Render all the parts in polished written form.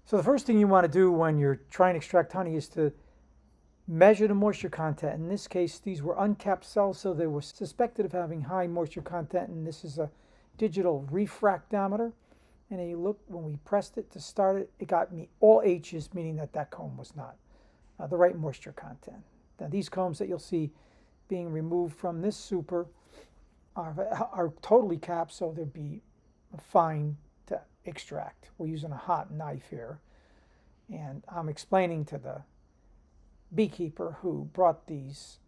So the first thing you want to do when you're trying to extract honey is to measure the moisture content. In this case, these were uncapped cells, so they were suspected of having high moisture content, and this is a digital refractometer. And then you look, when we pressed it to start it, it got me all H's, meaning that that comb was not the right moisture content. Now these combs that you'll see being removed from this super are totally capped, so they'd be fine to extract. We're using a hot knife here, and I'm explaining to the beekeeper who brought these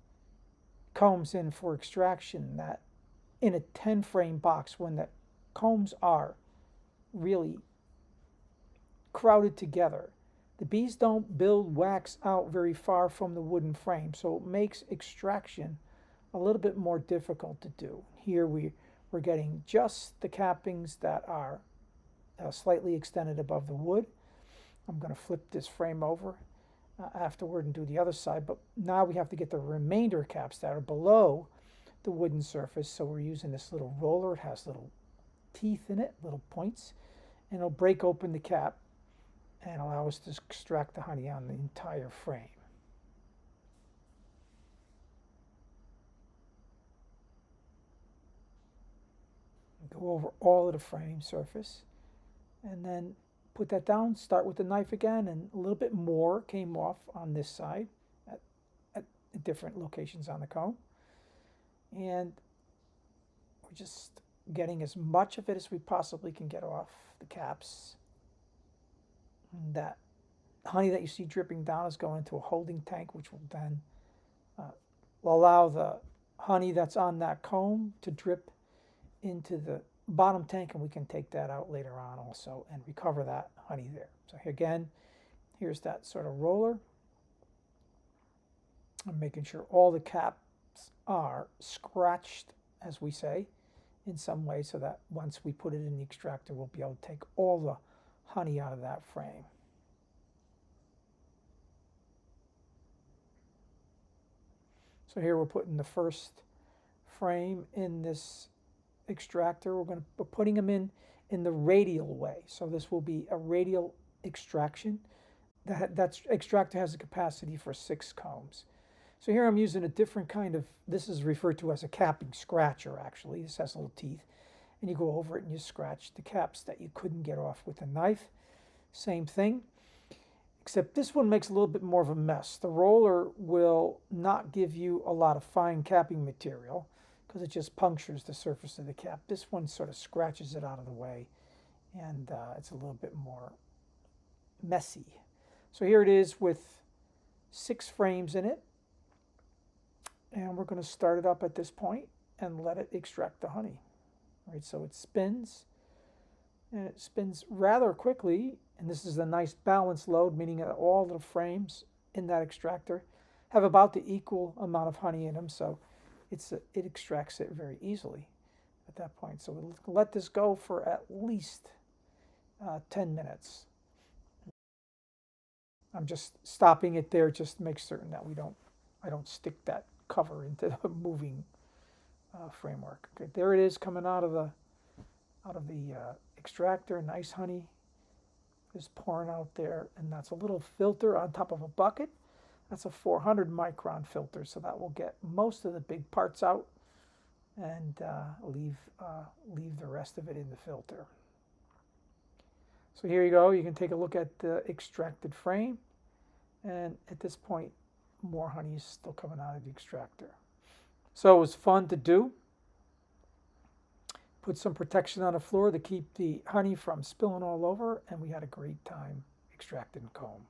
combs in for extraction that in a 10 frame box, when the combs are really crowded together, the bees don't build wax out very far from the wooden frame, so it makes extraction a little bit more difficult to do. Here we're getting just the cappings that are slightly extended above the wood. I'm going to flip this frame over afterward and do the other side, but now we have to get the remainder caps that are below the wooden surface. So we're using this little roller. It has little teeth in it, little points, and it'll break open the cap and allow us to extract the honey on the entire frame. Go over all of the frame surface and then put that down, start with the knife again, and a little bit more came off on this side at different locations on the comb. And we're just getting as much of it as we possibly can get off the caps. And that honey that you see dripping down is going to a holding tank, which will then allow the honey that's on that comb to drip into the bottom tank, and we can take that out later on also and recover that honey there. So again, here's that sort of roller. I'm making sure all the caps are scratched, as we say, in some way, so that once we put it in the extractor, we'll be able to take all the honey out of that frame. So here we're putting the first frame in this extractor. We're putting them in the radial way. So this will be a radial extraction. That extractor has a capacity for 6 combs. So here I'm using a different kind of, this is referred to as a capping scratcher actually. This has little teeth. And you go over it and you scratch the caps that you couldn't get off with a knife. Same thing, except this one makes a little bit more of a mess. The roller will not give you a lot of fine capping material because it just punctures the surface of the cap. This one sort of scratches it out of the way, and it's a little bit more messy. So here it is with 6 frames in it, and we're going to start it up at this point and let it extract the honey. All right, so it spins, and it spins rather quickly, and this is a nice balanced load, meaning that all the frames in that extractor have about the equal amount of honey in them, so it extracts it very easily at that point. So we'll let this go for at least 10 minutes. I'm just stopping it there just to make certain that I don't stick that cover into the moving framework. Okay, there it is coming out of the extractor. Nice honey is pouring out there, and that's a little filter on top of a bucket. That's a 400 micron filter, so that will get most of the big parts out and leave the rest of it in the filter. So here you go. You can take a look at the extracted frame, and at this point, more honey is still coming out of the extractor. So it was fun to do. Put some protection on the floor to keep the honey from spilling all over, and we had a great time extracting comb.